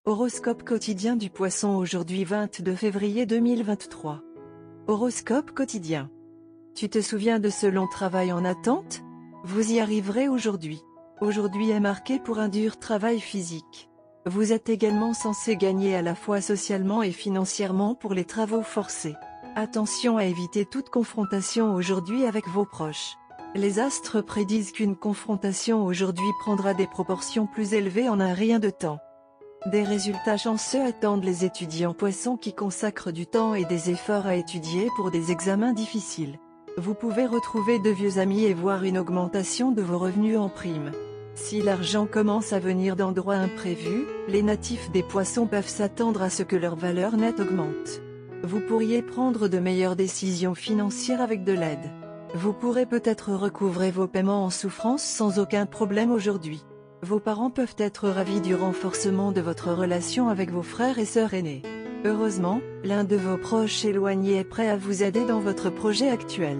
Horoscope quotidien du Poisson aujourd'hui 22 février 2023. Horoscope quotidien. Tu te souviens de ce long travail en attente? Vous y arriverez aujourd'hui. Aujourd'hui est marqué pour un dur travail physique. Vous êtes également censé gagner à la fois socialement et financièrement pour les travaux forcés. Attention à éviter toute confrontation aujourd'hui avec vos proches. Les astres prédisent qu'une confrontation aujourd'hui prendra des proportions plus élevées en un rien de temps. Des résultats chanceux attendent les étudiants Poissons qui consacrent du temps et des efforts à étudier pour des examens difficiles. Vous pouvez retrouver de vieux amis et voir une augmentation de vos revenus en prime. Si l'argent commence à venir d'endroits imprévus, les natifs des Poissons peuvent s'attendre à ce que leur valeur nette augmente. Vous pourriez prendre de meilleures décisions financières avec de l'aide. Vous pourrez peut-être recouvrer vos paiements en souffrance sans aucun problème aujourd'hui. Vos parents peuvent être ravis du renforcement de votre relation avec vos frères et sœurs aînés. Heureusement, l'un de vos proches éloignés est prêt à vous aider dans votre projet actuel.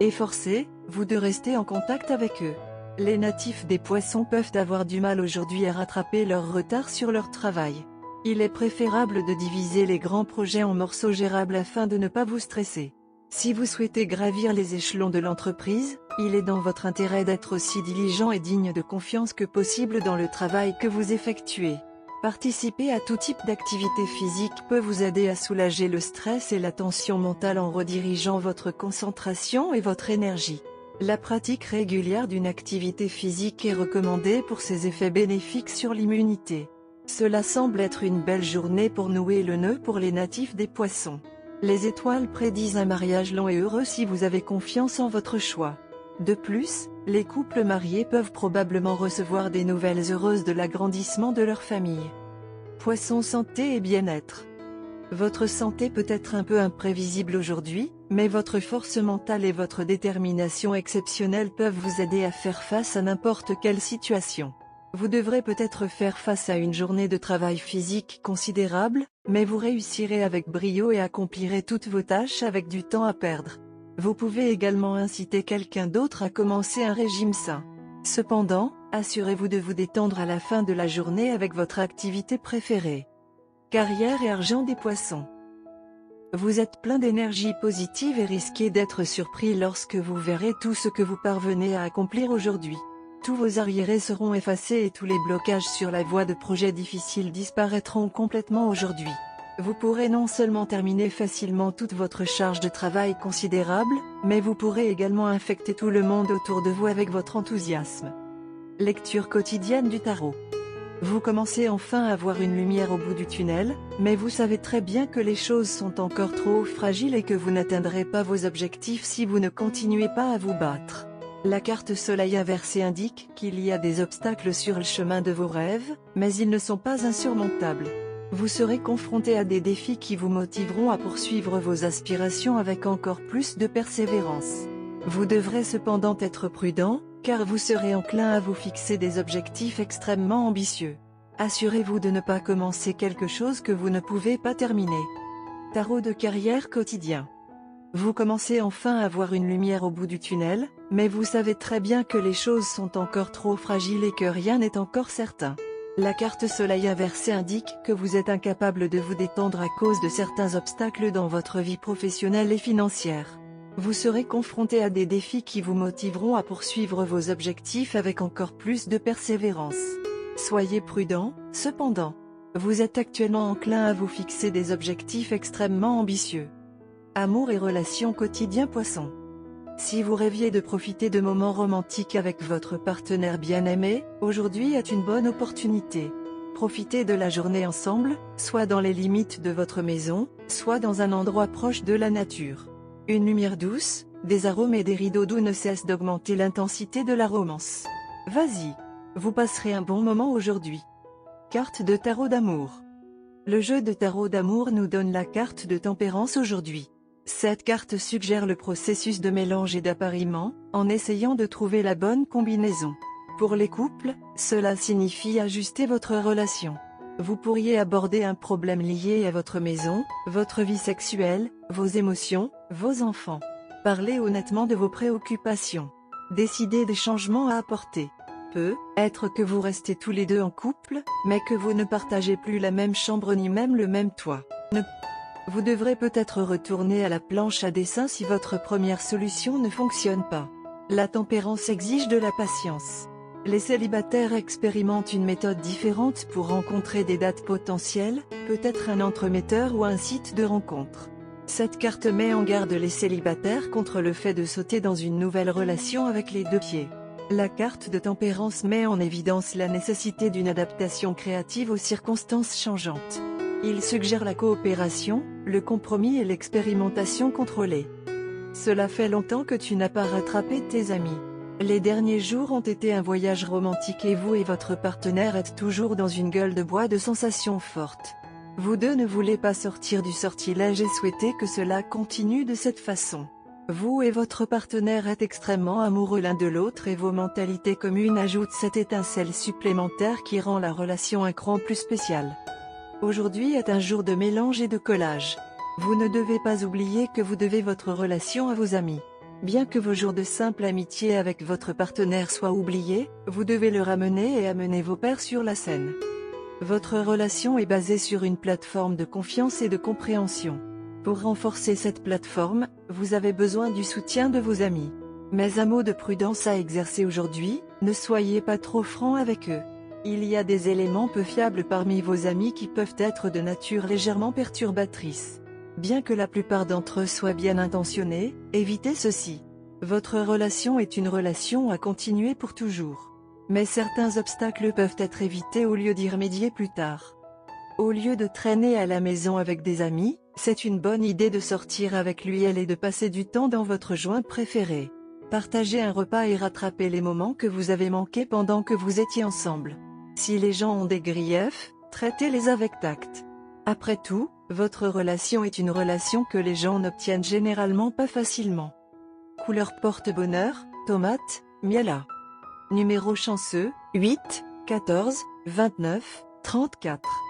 Efforcez-vous de rester en contact avec eux. Les natifs des Poissons peuvent avoir du mal aujourd'hui à rattraper leur retard sur leur travail. Il est préférable de diviser les grands projets en morceaux gérables afin de ne pas vous stresser. Si vous souhaitez gravir les échelons de l'entreprise, il est dans votre intérêt d'être aussi diligent et digne de confiance que possible dans le travail que vous effectuez. Participer à tout type d'activité physique peut vous aider à soulager le stress et la tension mentale en redirigeant votre concentration et votre énergie. La pratique régulière d'une activité physique est recommandée pour ses effets bénéfiques sur l'immunité. Cela semble être une belle journée pour nouer le nœud pour les natifs des Poissons. Les étoiles prédisent un mariage long et heureux si vous avez confiance en votre choix. De plus, les couples mariés peuvent probablement recevoir des nouvelles heureuses de l'agrandissement de leur famille. Poisson santé et bien-être. Votre santé peut être un peu imprévisible aujourd'hui, mais votre force mentale et votre détermination exceptionnelle peuvent vous aider à faire face à n'importe quelle situation. Vous devrez peut-être faire face à une journée de travail physique considérable, mais vous réussirez avec brio et accomplirez toutes vos tâches avec du temps à perdre. Vous pouvez également inciter quelqu'un d'autre à commencer un régime sain. Cependant, assurez-vous de vous détendre à la fin de la journée avec votre activité préférée. Carrière et argent des Poissons. Vous êtes plein d'énergie positive et risquez d'être surpris lorsque vous verrez tout ce que vous parvenez à accomplir aujourd'hui. Tous vos arriérés seront effacés et tous les blocages sur la voie de projets difficiles disparaîtront complètement aujourd'hui. Vous pourrez non seulement terminer facilement toute votre charge de travail considérable, mais vous pourrez également infecter tout le monde autour de vous avec votre enthousiasme. Lecture quotidienne du tarot. Vous commencez enfin à voir une lumière au bout du tunnel, mais vous savez très bien que les choses sont encore trop fragiles et que vous n'atteindrez pas vos objectifs si vous ne continuez pas à vous battre. La carte Soleil inversée indique qu'il y a des obstacles sur le chemin de vos rêves, mais ils ne sont pas insurmontables. Vous serez confronté à des défis qui vous motiveront à poursuivre vos aspirations avec encore plus de persévérance. Vous devrez cependant être prudent, car vous serez enclin à vous fixer des objectifs extrêmement ambitieux. Assurez-vous de ne pas commencer quelque chose que vous ne pouvez pas terminer. Tarot de carrière quotidien. Vous commencez enfin à voir une lumière au bout du tunnel, mais vous savez très bien que les choses sont encore trop fragiles et que rien n'est encore certain. La carte Soleil inversée indique que vous êtes incapable de vous détendre à cause de certains obstacles dans votre vie professionnelle et financière. Vous serez confronté à des défis qui vous motiveront à poursuivre vos objectifs avec encore plus de persévérance. Soyez prudent, cependant. Vous êtes actuellement enclin à vous fixer des objectifs extrêmement ambitieux. Amour et relations quotidien Poisson. Si vous rêviez de profiter de moments romantiques avec votre partenaire bien-aimé, aujourd'hui est une bonne opportunité. Profitez de la journée ensemble, soit dans les limites de votre maison, soit dans un endroit proche de la nature. Une lumière douce, des arômes et des rideaux doux ne cessent d'augmenter l'intensité de la romance. Vas-y! Vous passerez un bon moment aujourd'hui. Carte de tarot d'amour. Le jeu de tarot d'amour nous donne la carte de tempérance aujourd'hui. Cette carte suggère le processus de mélange et d'appariement, en essayant de trouver la bonne combinaison. Pour les couples, cela signifie ajuster votre relation. Vous pourriez aborder un problème lié à votre maison, votre vie sexuelle, vos émotions, vos enfants. Parlez honnêtement de vos préoccupations. Décidez des changements à apporter. peut être que vous restez tous les deux en couple, mais que vous ne partagez plus la même chambre ni même le même toit. Vous devrez peut-être retourner à la planche à dessin si votre première solution ne fonctionne pas. La tempérance exige de la patience. Les célibataires expérimentent une méthode différente pour rencontrer des dates potentielles, peut-être un entremetteur ou un site de rencontre. Cette carte met en garde les célibataires contre le fait de sauter dans une nouvelle relation avec les deux pieds. La carte de tempérance met en évidence la nécessité d'une adaptation créative aux circonstances changeantes. Il suggère la coopération, le compromis et l'expérimentation contrôlée. Cela fait longtemps que tu n'as pas rattrapé tes amis. Les derniers jours ont été un voyage romantique et vous et votre partenaire êtes toujours dans une gueule de bois de sensations fortes. Vous deux ne voulez pas sortir du sortilège et souhaitez que cela continue de cette façon. Vous et votre partenaire êtes extrêmement amoureux l'un de l'autre et vos mentalités communes ajoutent cette étincelle supplémentaire qui rend la relation un cran plus spécial. Aujourd'hui est un jour de mélange et de collage. Vous ne devez pas oublier que vous devez votre relation à vos amis. Bien que vos jours de simple amitié avec votre partenaire soient oubliés, vous devez le ramener et amener vos pairs sur la scène. Votre relation est basée sur une plateforme de confiance et de compréhension. Pour renforcer cette plateforme, vous avez besoin du soutien de vos amis. Mais un mot de prudence à exercer aujourd'hui, ne soyez pas trop franc avec eux. Il y a des éléments peu fiables parmi vos amis qui peuvent être de nature légèrement perturbatrice. Bien que la plupart d'entre eux soient bien intentionnés, évitez ceci. Votre relation est une relation à continuer pour toujours. Mais certains obstacles peuvent être évités au lieu d'y remédier plus tard. Au lieu de traîner à la maison avec des amis, c'est une bonne idée de sortir avec lui et de passer du temps dans votre joint préféré. Partagez un repas et rattrapez les moments que vous avez manqués pendant que vous étiez ensemble. Si les gens ont des griefs, traitez-les avec tact. Après tout, votre relation est une relation que les gens n'obtiennent généralement pas facilement. Couleur porte-bonheur, tomate, miela. Numéro chanceux, 8, 14, 29, 34.